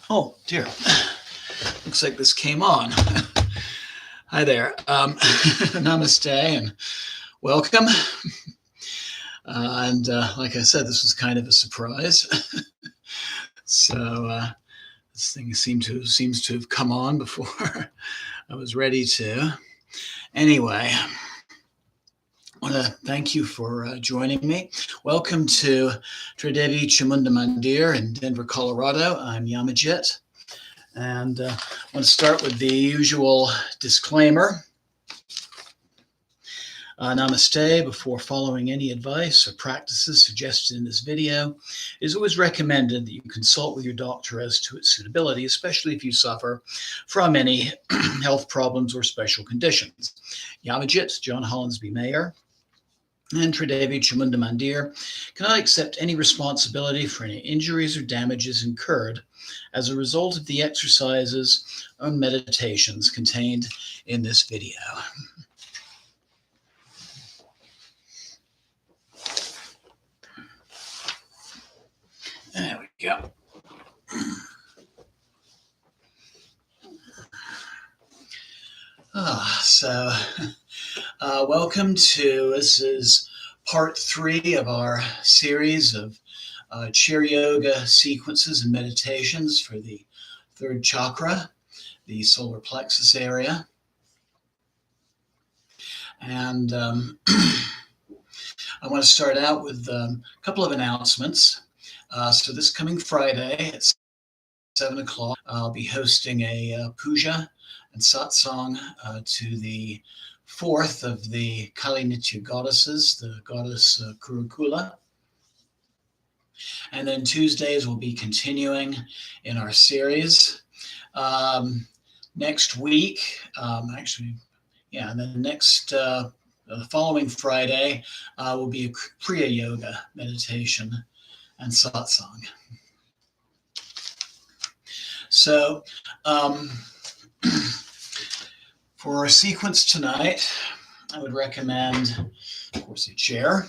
Oh dear, looks like this came on. Hi there. Namaste and welcome. Like I said, this was kind of a surprise. So this thing seems to have come on before I was ready to. Anyway, I want to thank you for joining me. Welcome to Tridevi Chamunda Mandir in Denver, Colorado. I'm Yamajit. And I want to start with the usual disclaimer. Namaste. Before following any advice or practices suggested in this video, it is always recommended that you consult with your doctor as to its suitability, especially if you suffer from any health problems or special conditions. Yamajit, John Hollinsby Mayer, and Tridevi Chamunda Mandir cannot accept any responsibility for any injuries or damages incurred as a result of the exercises or meditations contained in this video. There we go. Welcome to, this is part 3 of our series of chair yoga sequences and meditations for the third chakra, the solar plexus area. And I want to start out with a couple of announcements. So this coming Friday at 7 o'clock, I'll be hosting a puja and satsang to the 4th of the Kali Nitya goddesses, the goddess Kurukula. And then Tuesdays we'll be continuing in our series. Next week, and then the following Friday will be a Kriya Yoga meditation and satsang. So for our sequence tonight, I would recommend, of course, a chair.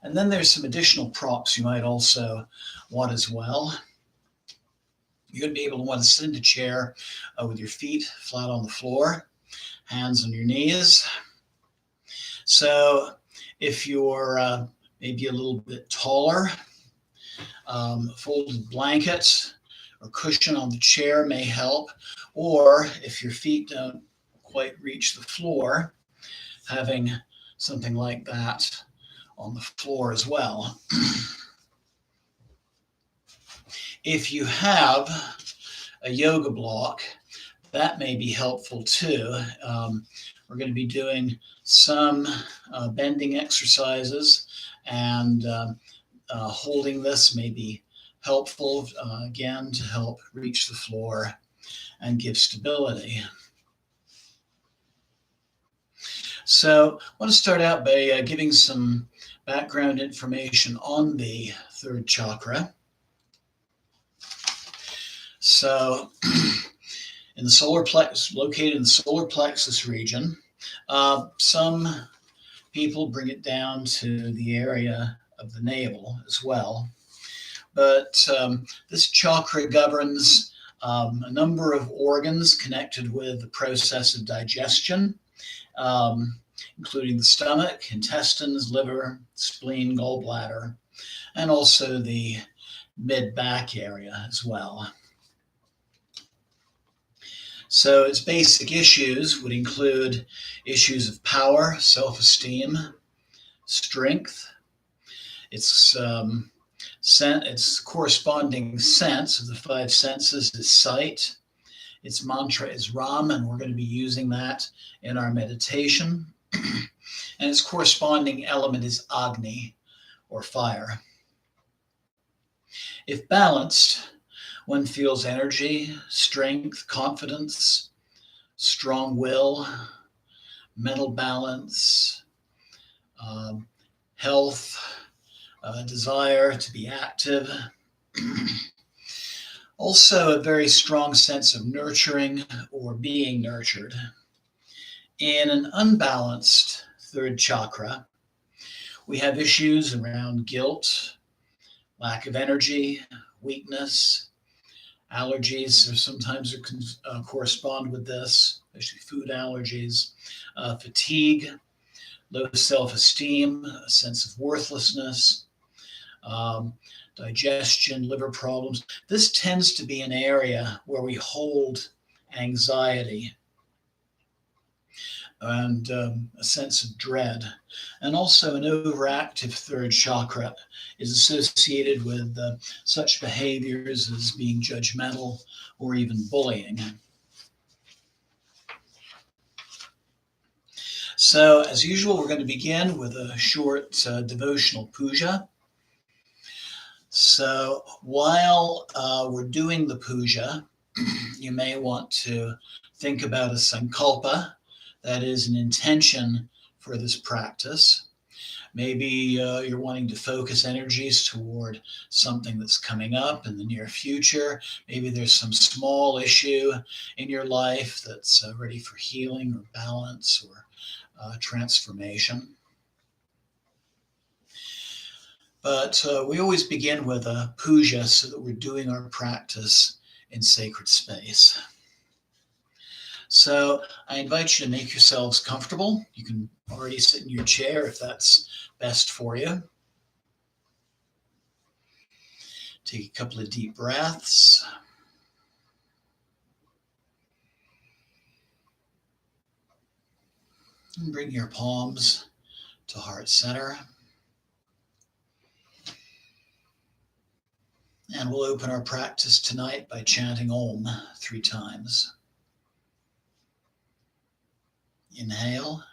And then there's some additional props you might also want as well. You're going to be able to want to sit in a chair with your feet flat on the floor, hands on your knees. So if you're maybe a little bit taller, folded blanket or cushion on the chair may help. Or if your feet don't quite reach the floor, having something like that on the floor as well. If you have a yoga block, that may be helpful too. We're going to be doing some bending exercises, and holding this may be helpful, again, to help reach the floor and give stability. So I want to start out by giving some background information on the third chakra. So in the solar plexus, located in the solar plexus region, some people bring it down to the area of the navel as well. But this chakra governs a number of organs connected with the process of digestion, including the stomach, intestines, liver, spleen, gallbladder, and also the mid-back area as well. So its basic issues would include issues of power, self-esteem, strength. Its corresponding sense of the 5 senses is sight. Its mantra is Ram, and we're going to be using that in our meditation. And its corresponding element is Agni, or fire. If balanced, one feels energy, strength, confidence, strong will, mental balance, health, desire to be active. Also, a very strong sense of nurturing or being nurtured. In an unbalanced third chakra, we have issues around guilt, lack of energy, weakness, allergies sometimes correspond with this, especially food allergies, fatigue, low self-esteem, a sense of worthlessness, um, digestion, liver problems. This tends to be an area where we hold anxiety and a sense of dread. And also, an overactive third chakra is associated with such behaviors as being judgmental or even bullying. So, as usual, we're going to begin with a short devotional puja. So, while we're doing the puja, you may want to think about a sankalpa, that is an intention for this practice. Maybe you're wanting to focus energies toward something that's coming up in the near future. Maybe there's some small issue in your life that's ready for healing or balance or transformation. But we always begin with a puja so that we're doing our practice in sacred space. So I invite you to make yourselves comfortable. You can already sit in your chair if that's best for you. Take a couple of deep breaths. And bring your palms to heart center. And we'll open our practice tonight by chanting Om 3 times. Inhale.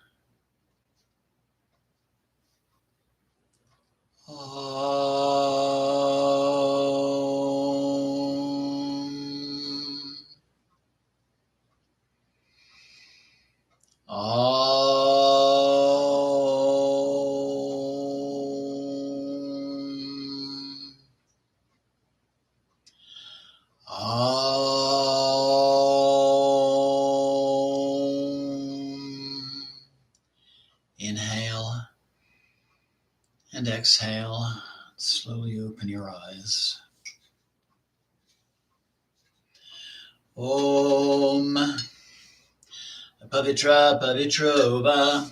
Inhale and exhale. Slowly open your eyes. Om Pavitra Pavitrova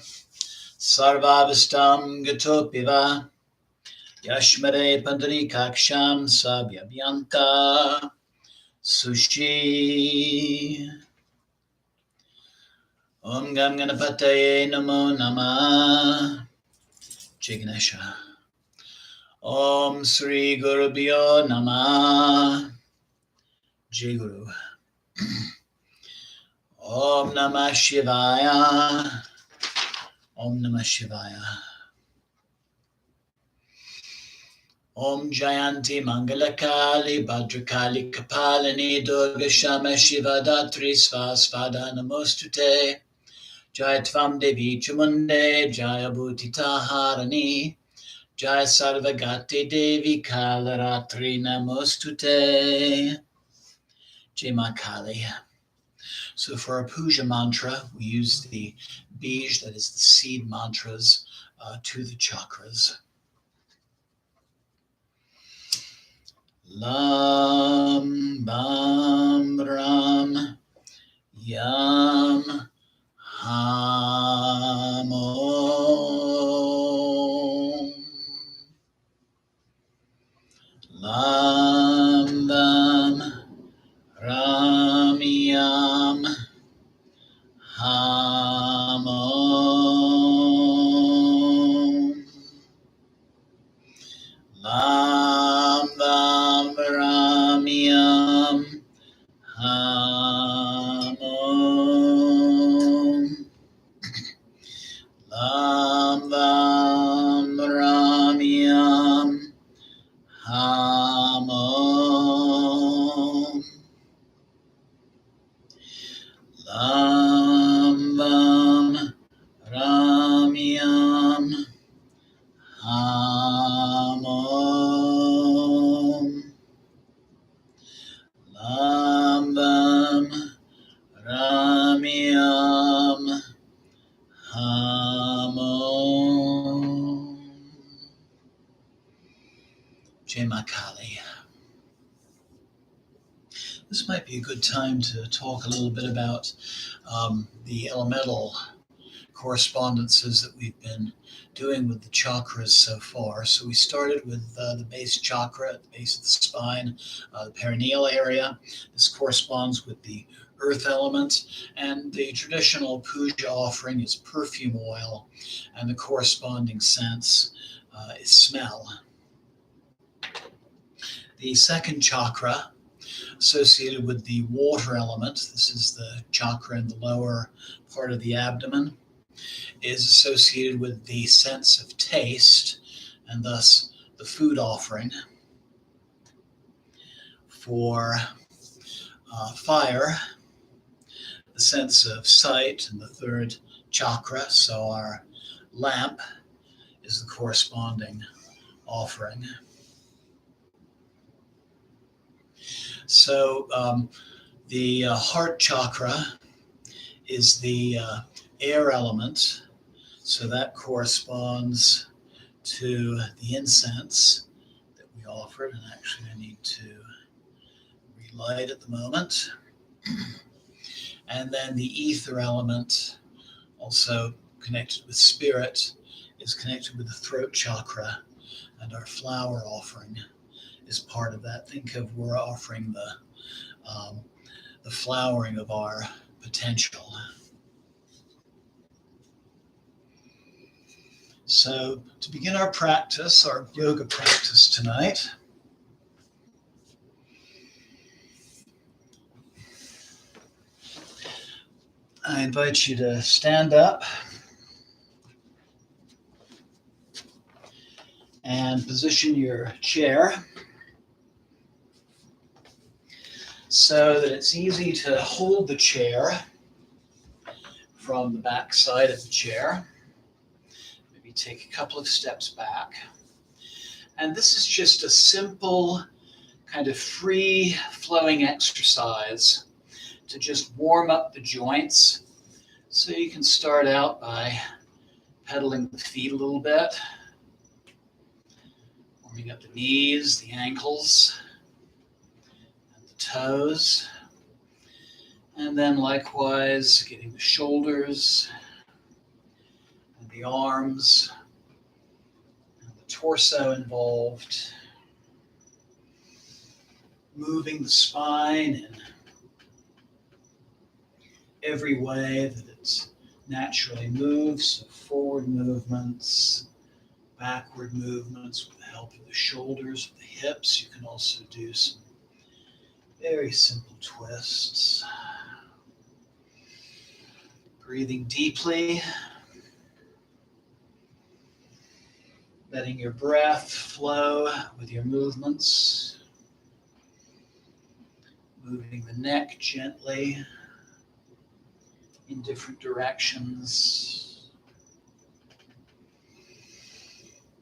Sarvavastam Gatopiva Yashmare Pandarikaksham Sabhyabhyanta Sushi. Om Gam Ganapataye Namo Namah. Jai Ganesha. Om Sri Gurubhyo Namah. Jai Guru. Om Namah Shivaya. Om Namah Shivaya. Om Jayanti Mangalakali Bhadrakali Kapalini Durga Shama Shiva Datri Svasvada Namostute. Jaya Tvam Devi Chamunde Jaya Bhutita Harani Jaya Sarvagati Devi Kalaratri Namostute. Jai Ma Kali. So for our puja mantra, we use the bij, that is the seed mantras, to the chakras. Lam Bam Ram Yam Ham Om. Lam Bam Ram Yam Ham Om. Lam Bam Ram Yam Ham Om. Lam Bam Ram Yam Ham Om. Lam Bam Ram Yam Ham Om. Kali. This might be a good time to talk a little bit about the elemental correspondences that we've been doing with the chakras so far. So we started with the base chakra at the base of the spine, the perineal area. This corresponds with the earth element, and the traditional puja offering is perfume oil, and the corresponding sense is smell. The second chakra, associated with the water element, this is the chakra in the lower part of the abdomen, is associated with the sense of taste and thus the food offering. For fire, the sense of sight and the third chakra, so our lamp is the corresponding offering. So the heart chakra is the air element, so that corresponds to the incense that we offered, and actually I need to relight at the moment. And then the ether element, also connected with spirit, is connected with the throat chakra, and our flower offering is part of that. Think of we're offering the flowering of our potential. So to begin our practice, our yoga practice tonight, I invite you to stand up and position your chair so that it's easy to hold the chair from the back side of the chair. Maybe take a couple of steps back. And this is just a simple kind of free flowing exercise to just warm up the joints. So you can start out by pedaling the feet a little bit, warming up the knees, the ankles, and the toes. And then likewise, getting the shoulders and the arms and the torso involved. Moving the spine in every way that it naturally moves. So forward movements, backward movements with the help of the shoulders, of the hips. You can also do some very simple twists. Breathing deeply, letting your breath flow with your movements. Moving the neck gently in different directions.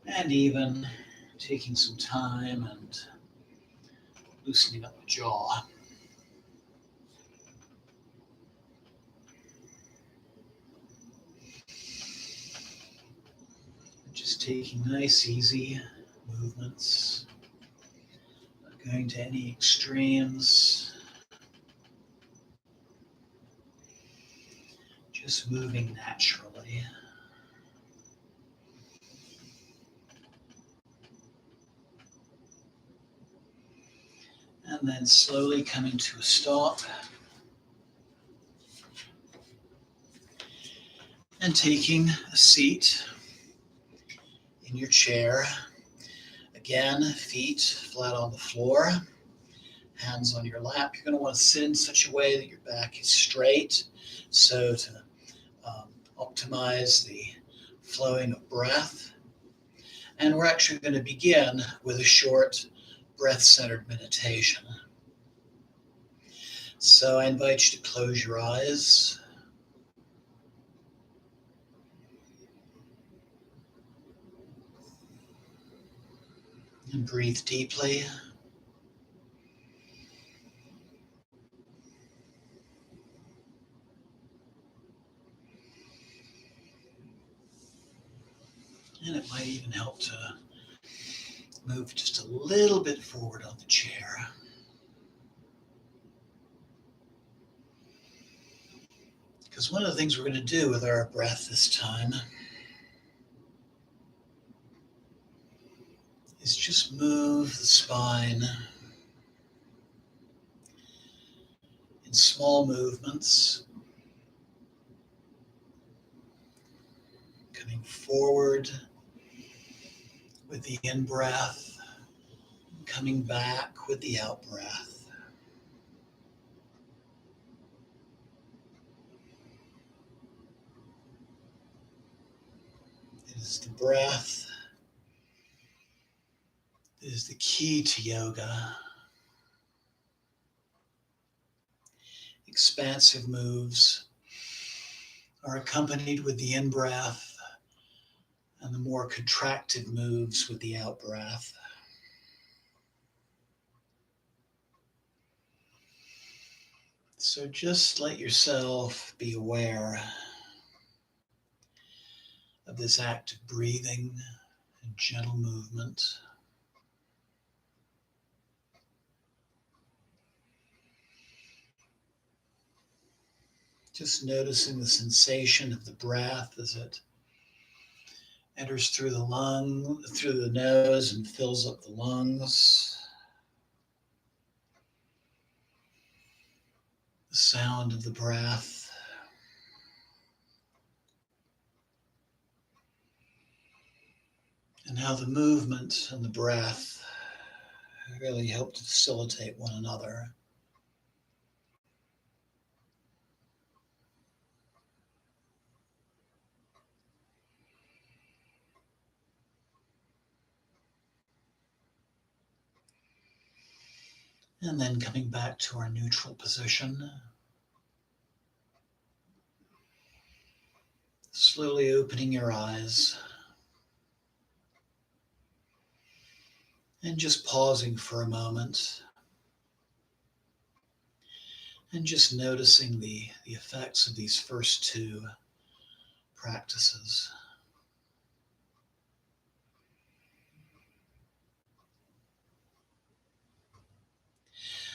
And even taking some time and loosening up the jaw. Just taking nice, easy movements, not going to any extremes. Just moving naturally. And then slowly coming to a stop. And taking a seat in your chair. Again, feet flat on the floor, hands on your lap. You're going to want to sit in such a way that your back is straight. So to optimize the flowing of breath. And we're actually going to begin with a short breath-centered meditation. So I invite you to close your eyes. And breathe deeply. And it might even help to Move just a little bit forward on the chair. Because one of the things we're going to do with our breath this time is just move the spine in small movements, coming forward with the in-breath, coming back with the out-breath. It is the breath that is the key to yoga. Expansive moves are accompanied with the in-breath, and the more contracted moves with the out-breath. So just let yourself be aware of this act of breathing and gentle movement. Just noticing the sensation of the breath as it enters through the nose and fills up the lungs. The sound of the breath. And how the movement and the breath really help to facilitate one another. And then coming back to our neutral position. Slowly opening your eyes. And just pausing for a moment. And just noticing the effects of these first two practices.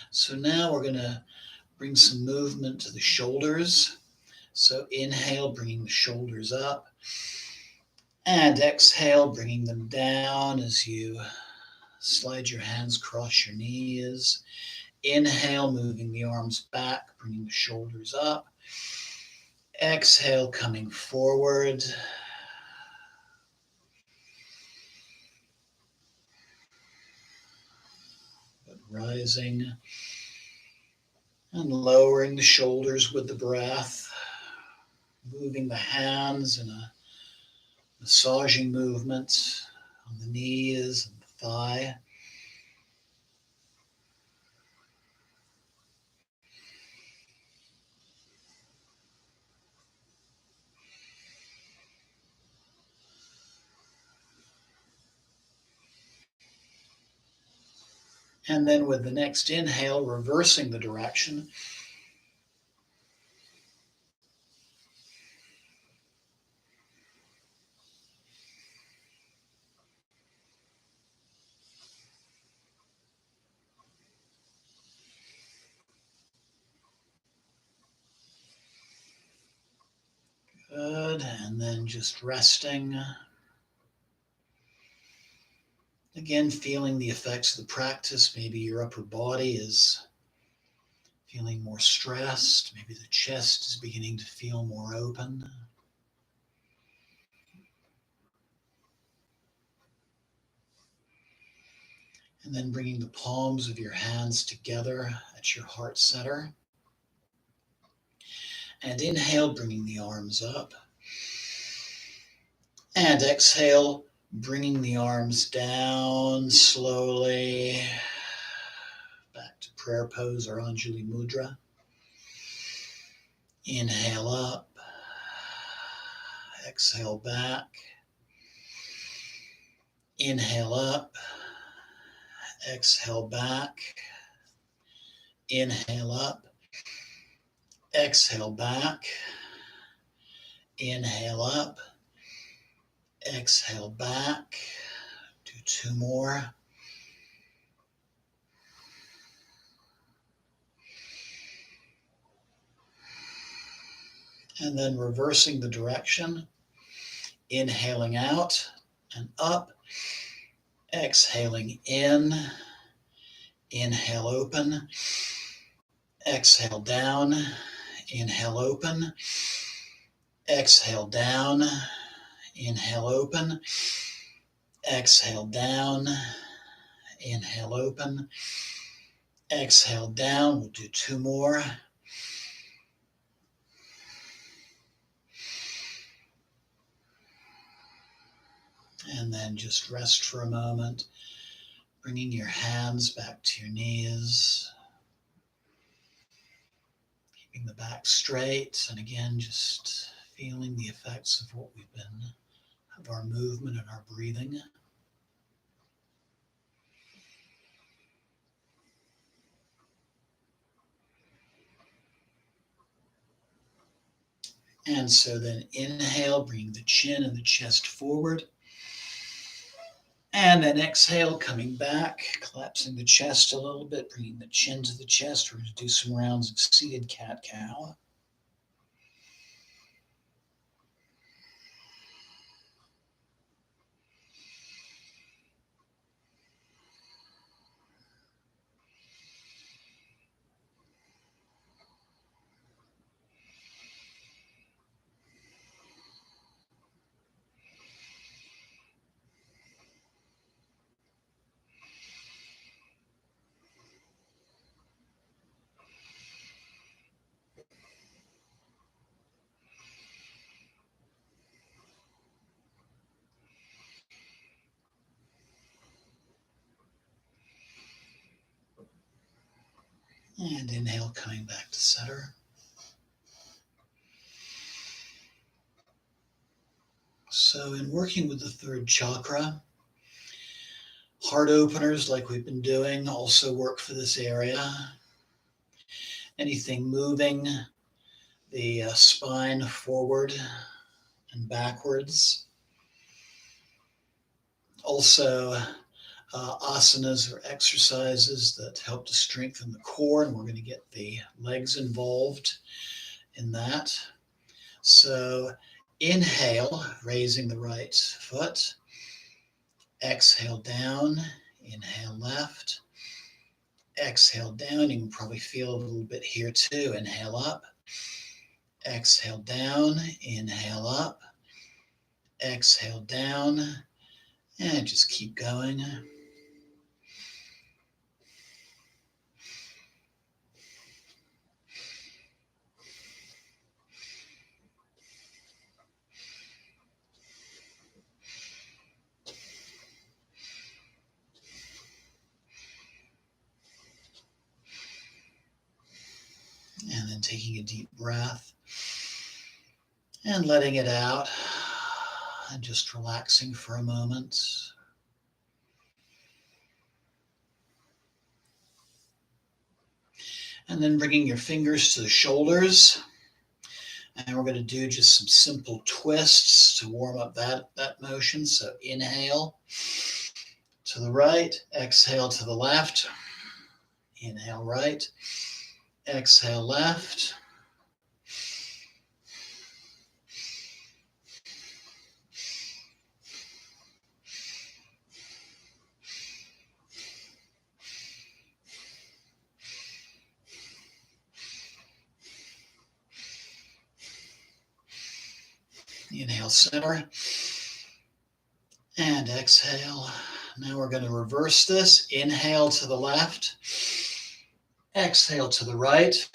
So now we're going to bring some movement to the shoulders. So inhale, bringing the shoulders up. And exhale, bringing them down as you slide your hands across your knees. Inhale, moving the arms back, bringing the shoulders up. Exhale, coming forward. But rising and lowering the shoulders with the breath. Moving the hands in a massaging movement on the knees and the thigh. And then with the next inhale, reversing the direction. Good, and then just resting. Again, feeling the effects of the practice. Maybe your upper body is feeling more stressed. Maybe the chest is beginning to feel more open. And then bringing the palms of your hands together at your heart center. And inhale, bringing the arms up. And exhale, bringing the arms down slowly. Back to prayer pose or Anjali Mudra. Inhale up. Exhale back. Inhale up. Exhale back. Inhale up. Exhale back. Inhale up. Exhale back. Do two more. And then reversing the direction, inhaling out and up, exhaling in, inhale open, exhale down, inhale open, exhale down, inhale open, exhale down, inhale open, exhale down. We'll do two more. And then just rest for a moment, bringing your hands back to your knees, keeping the back straight, and again, just feeling the effects of what we've been, of our movement and our breathing. And so then inhale, bring the chin and the chest forward. And then exhale, coming back, collapsing the chest a little bit, bringing the chin to the chest. We're going to do some rounds of seated cat-cow. And inhale, coming back to center. So in working with the third chakra, heart openers like we've been doing also work for this area. Anything moving the spine forward and backwards. Also, asanas or exercises that help to strengthen the core, and we're going to get the legs involved in that. So inhale, raising the right foot. Exhale down, inhale left. Exhale down, you can probably feel a little bit here too. Inhale up. Exhale down, inhale up. Exhale down, and just keep going. And then taking a deep breath and letting it out and just relaxing for a moment. And then bringing your fingers to the shoulders. And we're going to do just some simple twists to warm up that motion. So inhale to the right, exhale to the left. Inhale right, exhale left. Inhale center and exhale. Now we're going to reverse this. Inhale to the left, exhale to the right,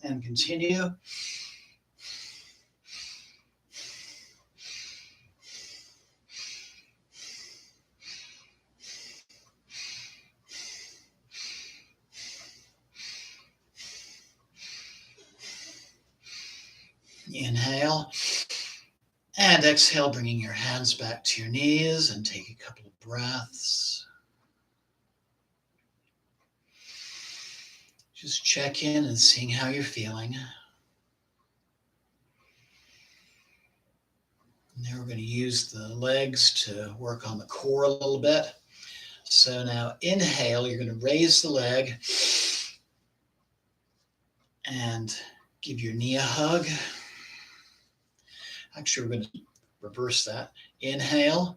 and continue. Inhale and exhale, bringing your hands back to your knees, and take a couple of breaths. Just check in and seeing how you're feeling. Now we're going to use the legs to work on the core a little bit. So now inhale, you're going to raise the leg and give your knee a hug. Actually, we're going to reverse that. Inhale,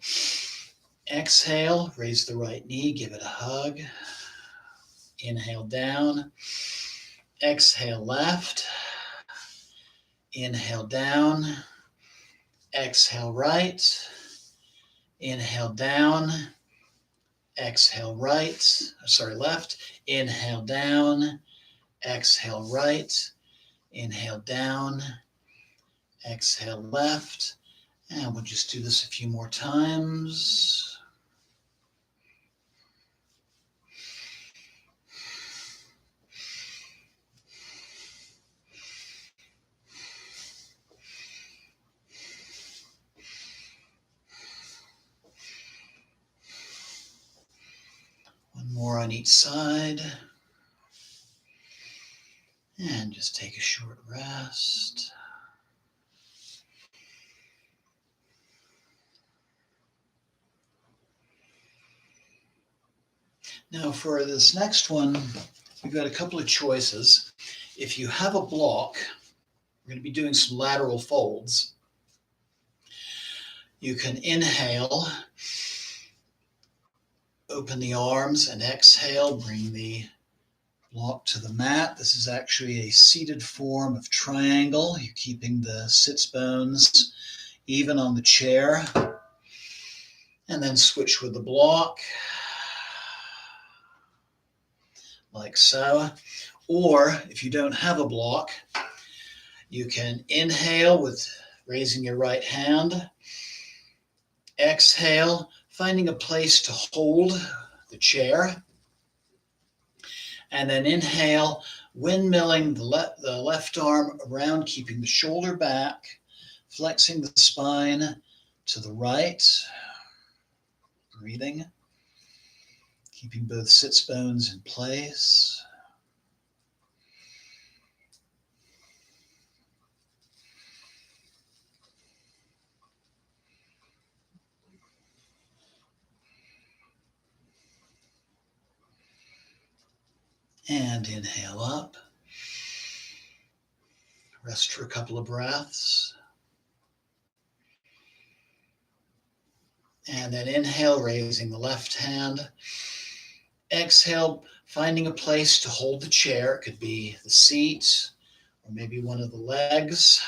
exhale, raise the right knee, give it a hug. Inhale down, exhale left, inhale down, exhale right, inhale down, exhale left, inhale down, exhale right, inhale down, exhale left, and we'll just do this a few more times. One more on each side. And just take a short rest. Now for this next one, we've got a couple of choices. If you have a block, we're going to be doing some lateral folds. You can inhale, open the arms, and exhale, bring the block to the mat. This is actually a seated form of triangle. You're keeping the sits bones even on the chair. And then switch with the block, like so. Or if you don't have a block, you can inhale with raising your right hand, exhale, finding a place to hold the chair, and then inhale, windmilling the left arm around, keeping the shoulder back, flexing the spine to the right, breathing, keeping both sits bones in place. And inhale up. Rest for a couple of breaths. And then inhale, raising the left hand. Exhale, finding a place to hold the chair. It could be the seat or maybe one of the legs.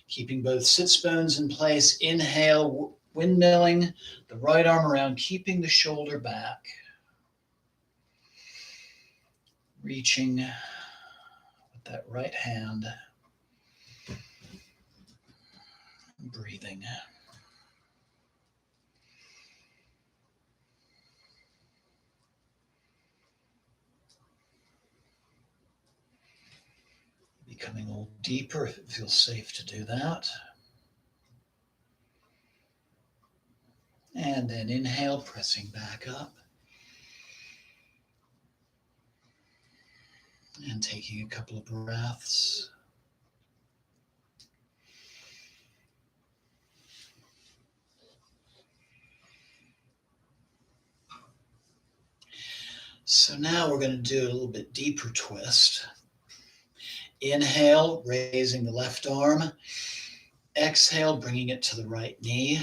Keeping both sits bones in place. Inhale, windmilling the right arm around, keeping the shoulder back. Reaching with that right hand. Breathing. Becoming a little deeper if it feels safe to do that. And then inhale, pressing back up. And taking a couple of breaths. So now we're going to do a little bit deeper twist. Inhale, raising the left arm. Exhale, bringing it to the right knee.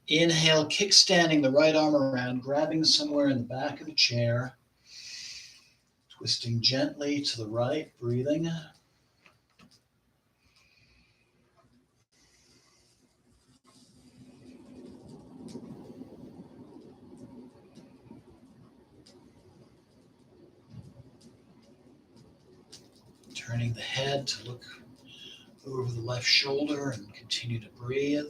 Inhale, kickstanding the right arm around, grabbing somewhere in the back of the chair. Twisting gently to the right, breathing. Turning the head to look over the left shoulder and continue to breathe.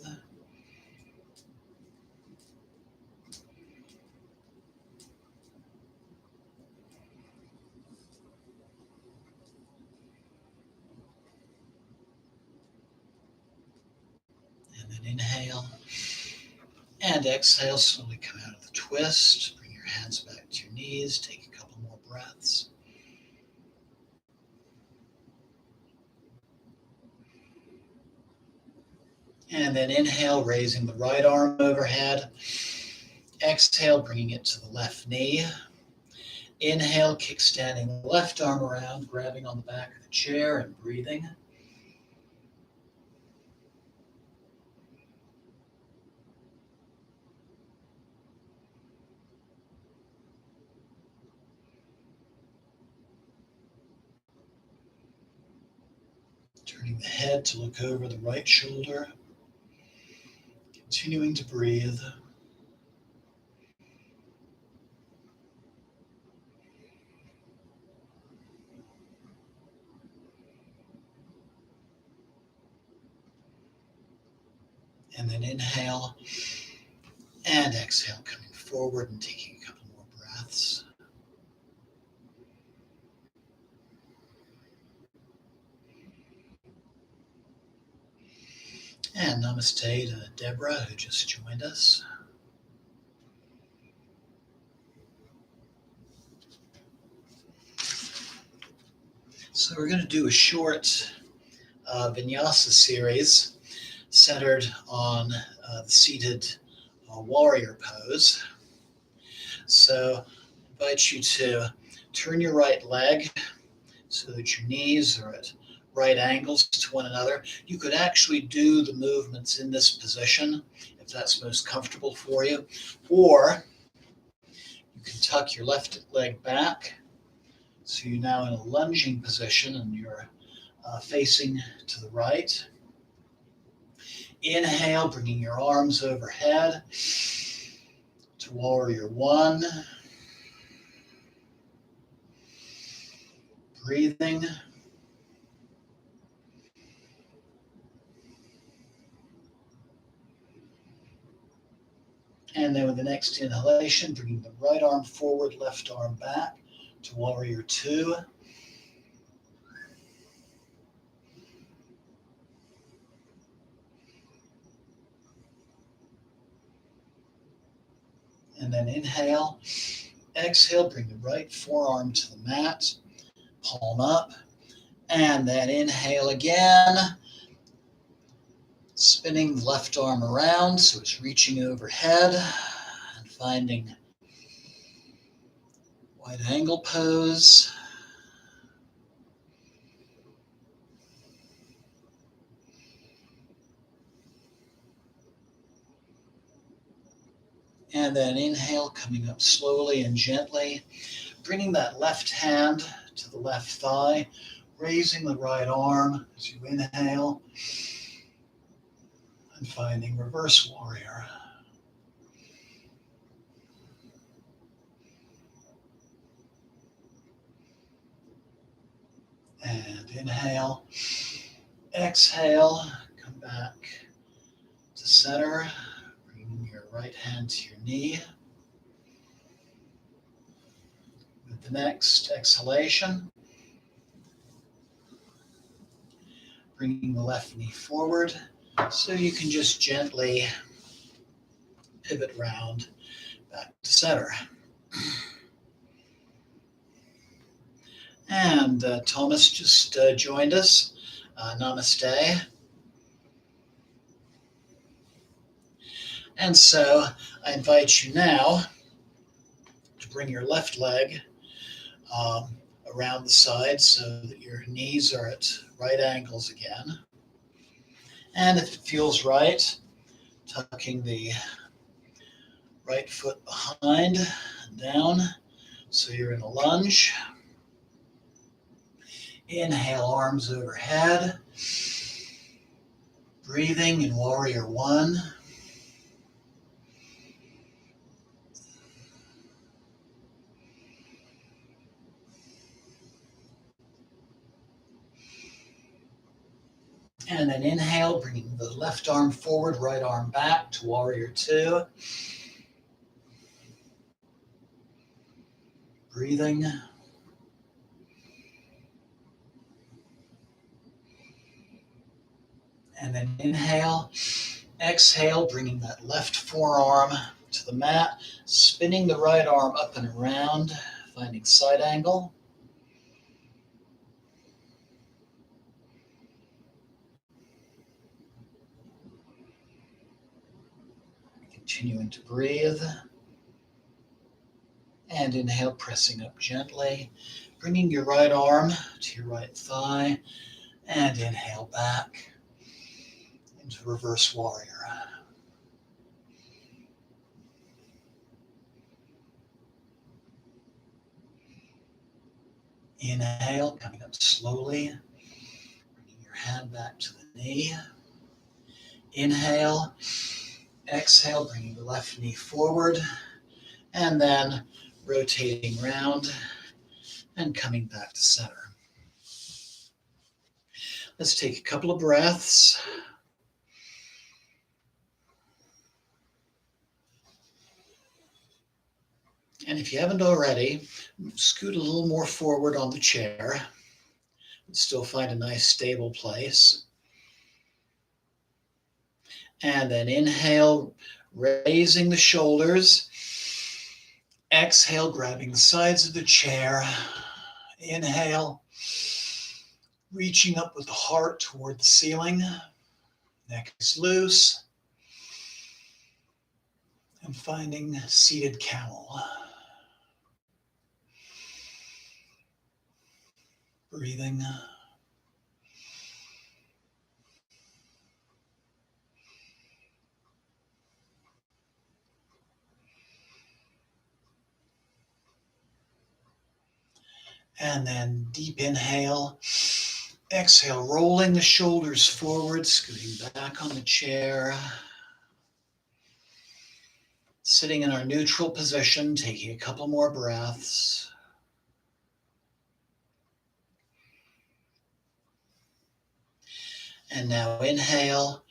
And then inhale and exhale, slowly come out of the twist. Bring your hands back to your knees. Take a couple more breaths. And then inhale, raising the right arm overhead. Exhale, bringing it to the left knee. Inhale, kickstanding the left arm around, grabbing on the back of the chair and breathing. Bring the head to look over the right shoulder. Continuing to breathe. And then inhale and exhale, coming forward and taking a couple more breaths. And namaste to Deborah, who just joined us. So we're going to do a short vinyasa series centered on the seated warrior pose. So I invite you to turn your right leg so that your knees are at right angles to one another. You could actually do the movements in this position if that's most comfortable for you, or you can tuck your left leg back so you're now in a lunging position and you're facing to the right. Inhale, bringing your arms overhead to warrior one. Breathing. And then with the next inhalation, bringing the right arm forward, left arm back to warrior two. And then inhale. Exhale, bring the right forearm to the mat, palm up. And then inhale again. Spinning the left arm around so it's reaching overhead and finding wide angle pose. And then inhale, coming up slowly and gently, bringing that left hand to the left thigh, raising the right arm as you inhale, and finding reverse warrior. And inhale, exhale, come back to center, bringing your right hand to your knee. With the next exhalation, bringing the left knee forward so you can just gently pivot round back to center. And Thomas just joined us. Namaste. And so I invite you now to bring your left leg around the side so that your knees are at right angles again. And if it feels right, tucking the right foot behind and down so you're in a lunge. Inhale, arms overhead. Breathing in warrior one. And then inhale, bringing the left arm forward, right arm back to warrior two. Breathing. And then inhale, exhale, bringing that left forearm to the mat, spinning the right arm up and around, finding side angle. Continuing to breathe. And inhale, pressing up gently, bringing your right arm to your right thigh, and inhale back into reverse warrior. Inhale, coming up slowly, bringing your hand back to the knee. Inhale, exhale, bringing the left knee forward, and then rotating round and coming back to center. Let's take a couple of breaths. And if you haven't already, scoot a little more forward on the chair. Still find a nice stable place. And then inhale, raising the shoulders. Exhale, grabbing the sides of the chair. Inhale, reaching up with the heart toward the ceiling. Neck is loose. And finding seated camel. Breathing. And then deep inhale. Exhale, rolling the shoulders forward, scooting back on the chair. Sitting in our neutral position, taking a couple more breaths. And now inhale.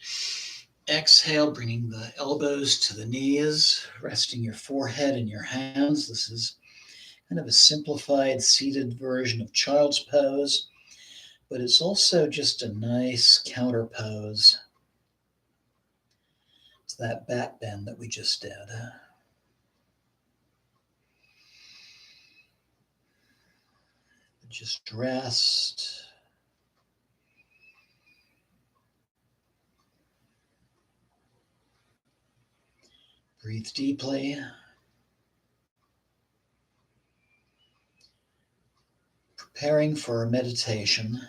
Exhale, bringing the elbows to the knees, resting your forehead in your hands. This is kind of a simplified seated version of child's pose, but it's also just a nice counter pose to that back bend that we just did. Just rest. Breathe deeply. Preparing for a meditation.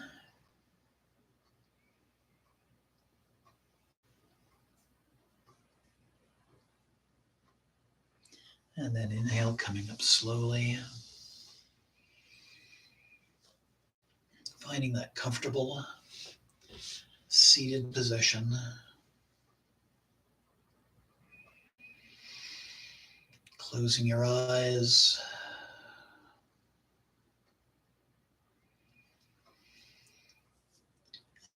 And then inhale, coming up slowly. Finding that comfortable seated position. Closing your eyes.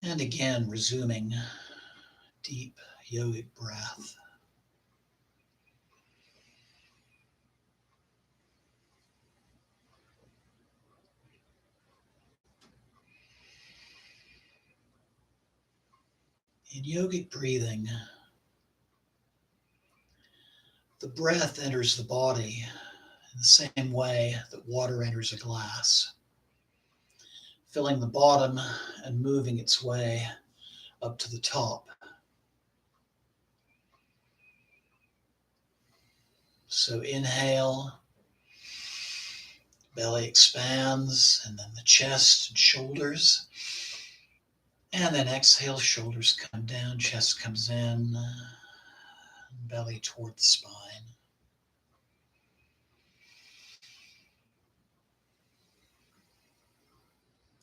And again, resuming deep yogic breath. In yogic breathing, the breath enters the body in the same way that water enters a glass, filling the bottom and moving its way up to the top. So inhale, belly expands, and then the chest and shoulders. And then exhale, shoulders come down, chest comes in, belly toward the spine.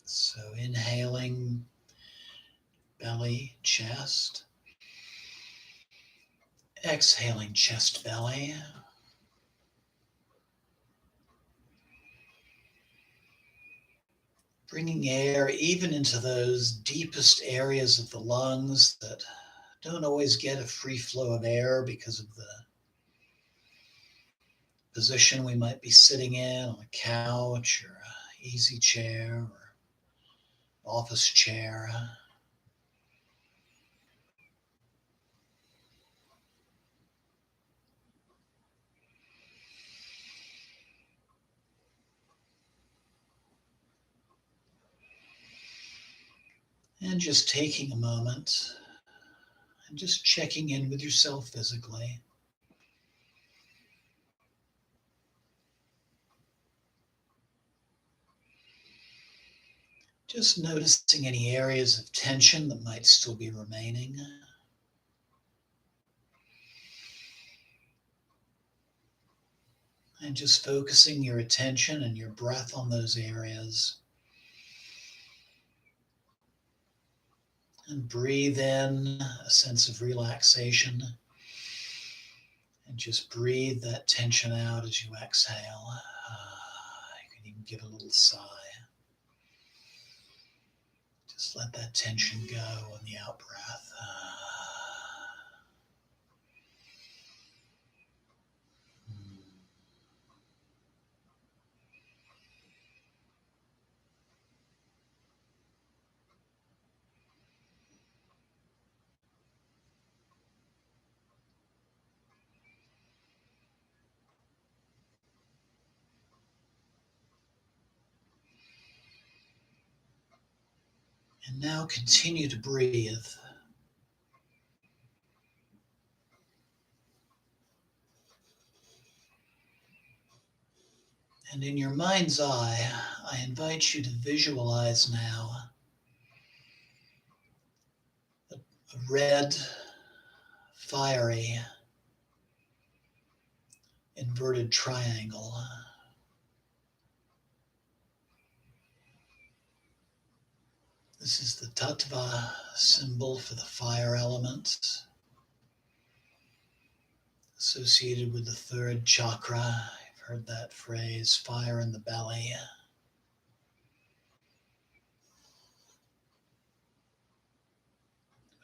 So inhaling, belly, chest. Exhaling, chest, belly. Bringing air even into those deepest areas of the lungs that don't always get a free flow of air because of the position we might be sitting in on a couch or an easy chair or office chair. And just taking a moment and just checking in with yourself physically. Just noticing any areas of tension that might still be remaining. And just focusing your attention and your breath on those areas. And breathe in a sense of relaxation. And just breathe that tension out as you exhale. You can even give a little sigh. Just let that tension go on the out breath. And now continue to breathe. And in your mind's eye, I invite you to visualize now a red, fiery, inverted triangle. This is the tattva symbol for the fire element, associated with the third chakra. I've heard that phrase, fire in the belly.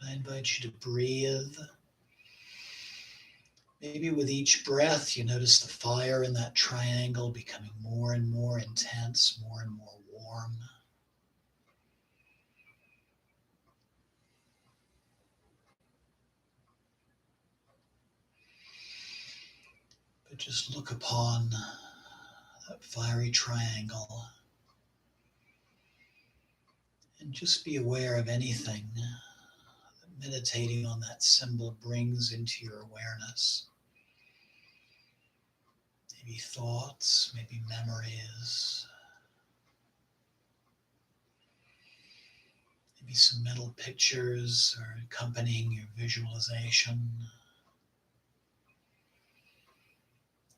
I invite you to breathe. Maybe with each breath, you notice the fire in that triangle becoming more and more intense, more and more warm. But just look upon that fiery triangle and just be aware of anything that meditating on that symbol brings into your awareness. Maybe thoughts, maybe memories, maybe some mental pictures are accompanying your visualization.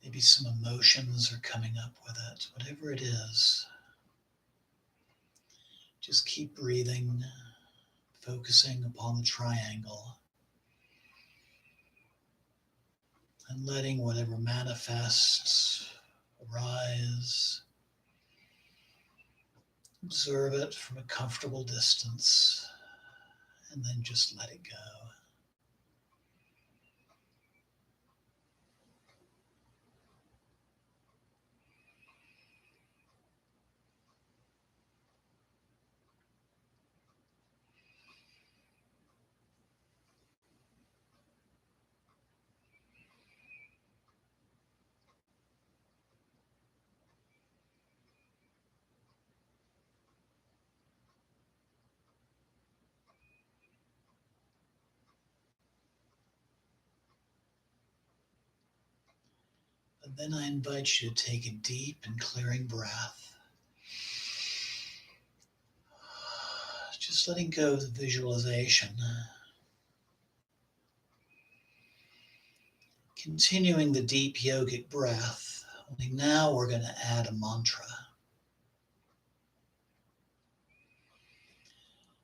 Maybe some emotions are coming up with it. Whatever it is, just keep breathing, focusing upon the triangle, and letting whatever manifests arise. Observe it from a comfortable distance, and then just let it go. But then I invite you to take a deep and clearing breath. Just letting go of the visualization. Continuing the deep yogic breath, only now we're going to add a mantra.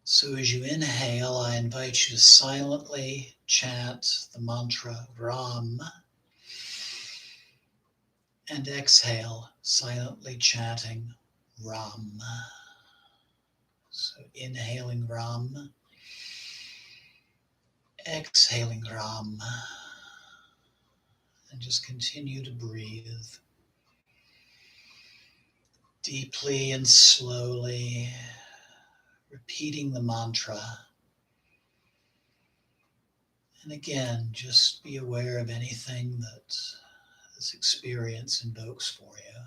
So as you inhale, I invite you to silently chant the mantra Ram, and exhale, silently chanting Ram. So inhaling Ram, exhaling Ram, and just continue to breathe deeply and slowly, repeating the mantra. And again, just be aware of anything that this experience invokes for you.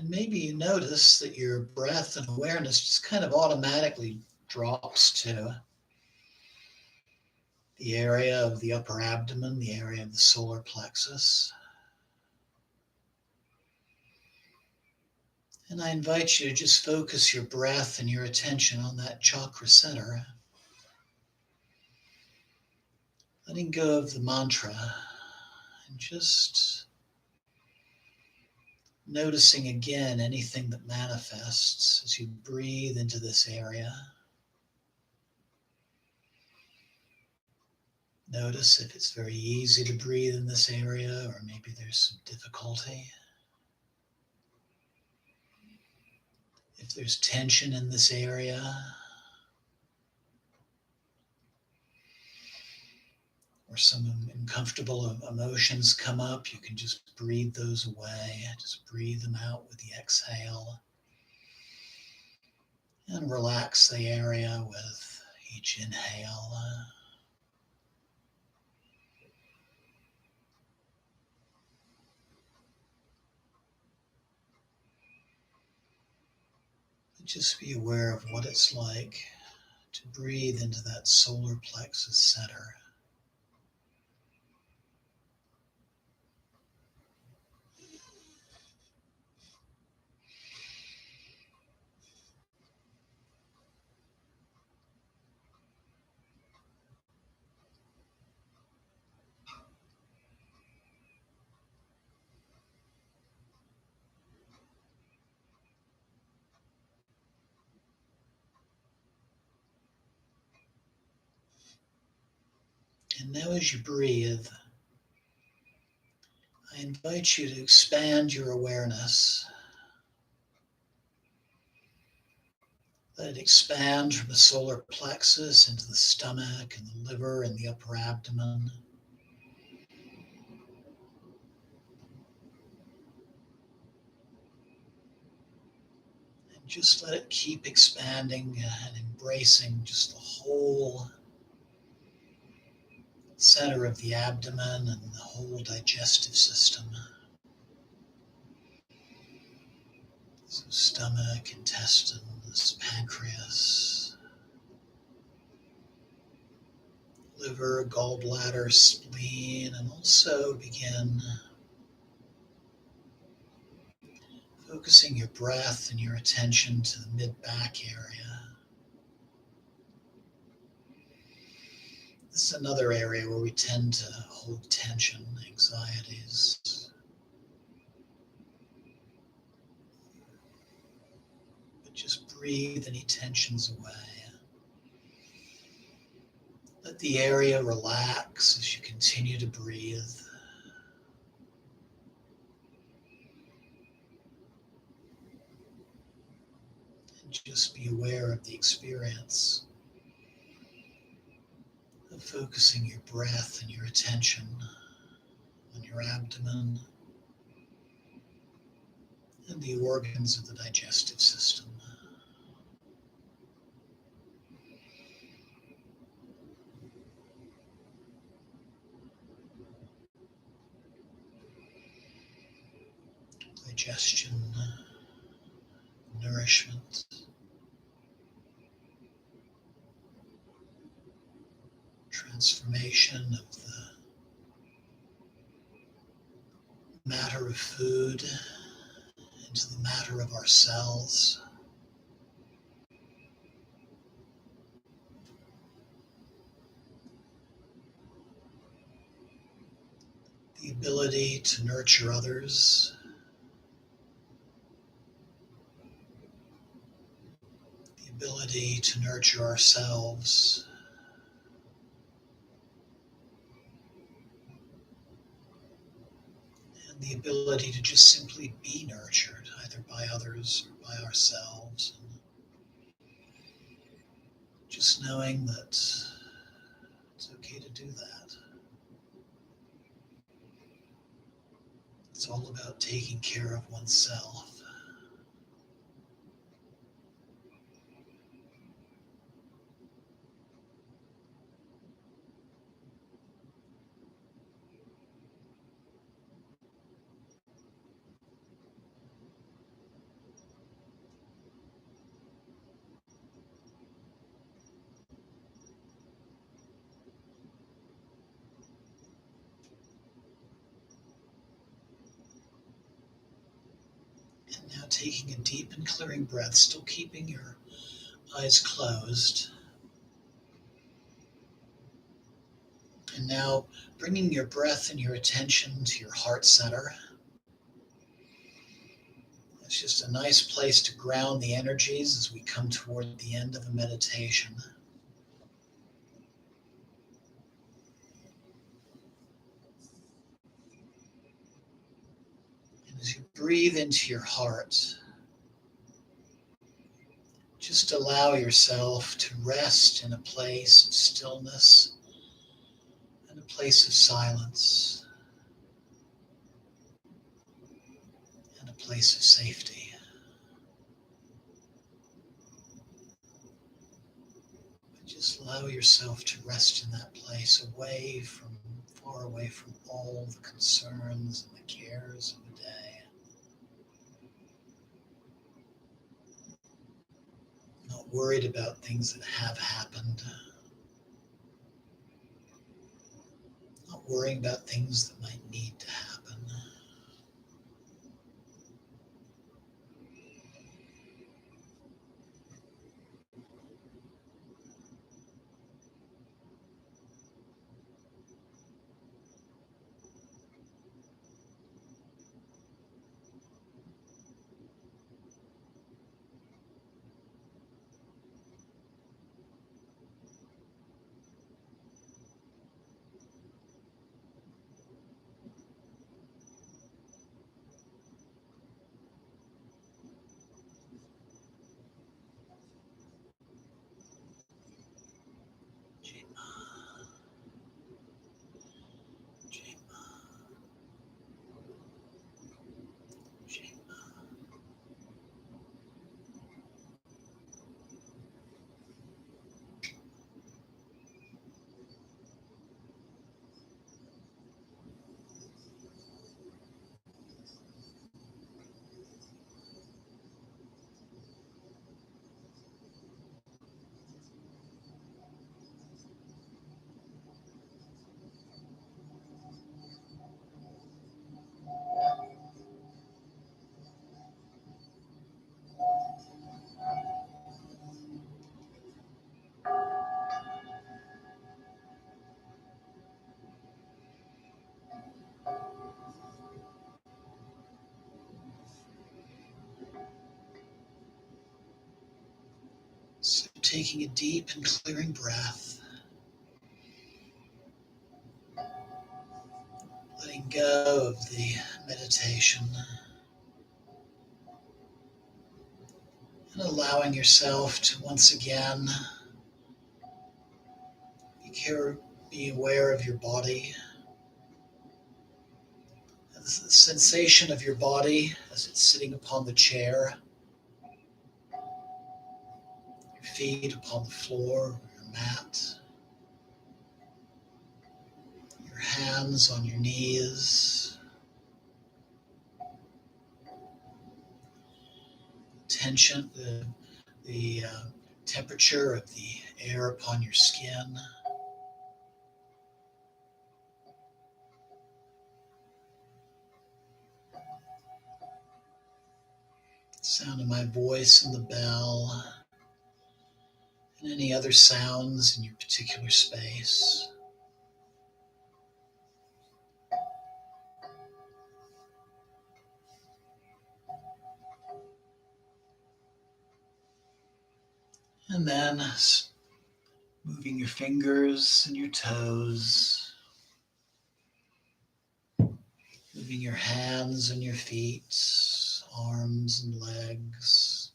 And maybe you notice that your breath and awareness just kind of automatically drops to the area of the upper abdomen, the area of the solar plexus. And I invite you to just focus your breath and your attention on that chakra center, letting go of the mantra and just noticing again anything that manifests as you breathe into this area. Notice if it's very easy to breathe in this area, or maybe there's some difficulty. If there's tension in this area, or some uncomfortable emotions come up, you can just breathe those away. Just breathe them out with the exhale. And relax the area with each inhale. Just be aware of what it's like to breathe into that solar plexus center. And now as you breathe, I invite you to expand your awareness. Let it expand from the solar plexus into the stomach and the liver and the upper abdomen. And just let it keep expanding and embracing just the whole center of the abdomen and the whole digestive system. So stomach, intestines, pancreas, liver, gallbladder, spleen, and also begin focusing your breath and your attention to the mid-back area. This is another area where we tend to hold tension, anxieties. But just breathe any tensions away. Let the area relax as you continue to breathe. And just be aware of the experience of focusing your breath and your attention on your abdomen and the organs of the digestive system. Digestion, nourishment, transformation of the matter of food into the matter of our cells. The ability to nurture others, the ability to nurture ourselves, and the ability to just simply be nurtured, either by others or by ourselves. And just knowing that it's okay to do that. It's all about taking care of oneself. And now taking a deep and clearing breath, still keeping your eyes closed. And now bringing your breath and your attention to your heart center. It's just a nice place to ground the energies as we come toward the end of a meditation. And as you breathe into your heart, just allow yourself to rest in a place of stillness and a place of silence and a place of safety. Just allow yourself to rest in that place, far away from all the concerns and the cares of the day. Not worried about things that have happened. Not worrying about things that might need to happen. So taking a deep and clearing breath, letting go of the meditation, and allowing yourself to once again be aware of your body, the sensation of your body as it's sitting upon the chair, your feet upon the floor or your mat, your hands on your knees, the temperature of the air upon your skin. Sound of my voice and the bell, and any other sounds in your particular space. And then moving your fingers and your toes, moving your hands and your feet, arms and legs.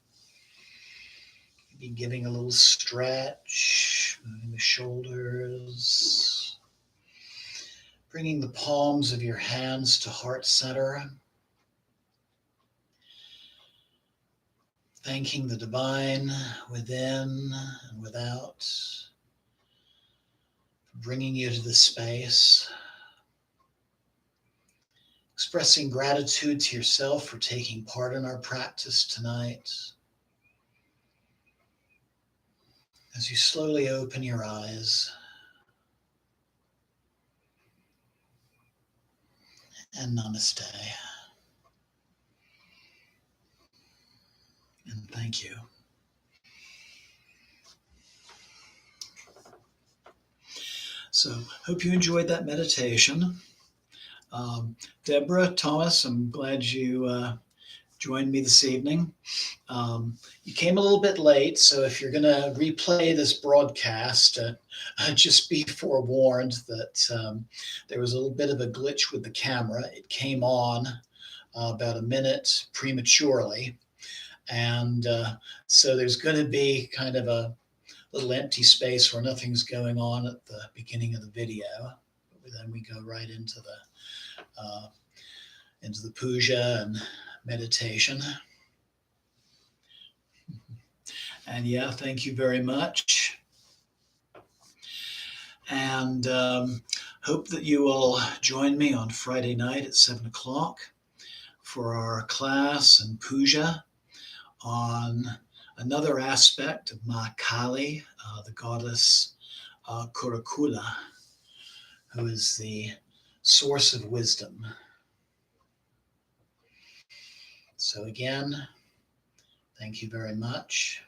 Maybe giving a little stretch, moving the shoulders, bringing the palms of your hands to heart center. Thanking the divine within and without for bringing you to this space. Expressing gratitude to yourself for taking part in our practice tonight. As you slowly open your eyes, and namaste. Thank you. So, hope you enjoyed that meditation. Deborah, Thomas, I'm glad you joined me this evening. You came a little bit late, so if you're going to replay this broadcast, just be forewarned that there was a little bit of a glitch with the camera. It came on about a minute prematurely, and so there's going to be kind of a little empty space where nothing's going on at the beginning of the video. But then we go right into the puja and meditation. And yeah, thank you very much. And hope that you will join me on Friday night at 7 o'clock for our class and puja on another aspect of Ma Kali, the goddess Kurakula, who is the source of wisdom. So again, thank you very much.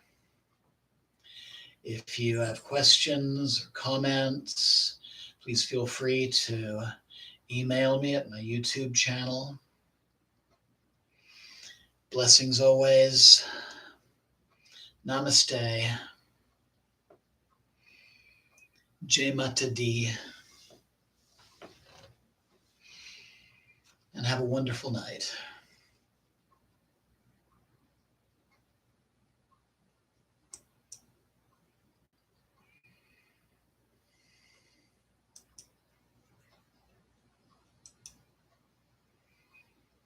If you have questions or comments, please feel free to email me at my YouTube channel. Blessings always. Namaste. Jai Mata Di. And have a wonderful night.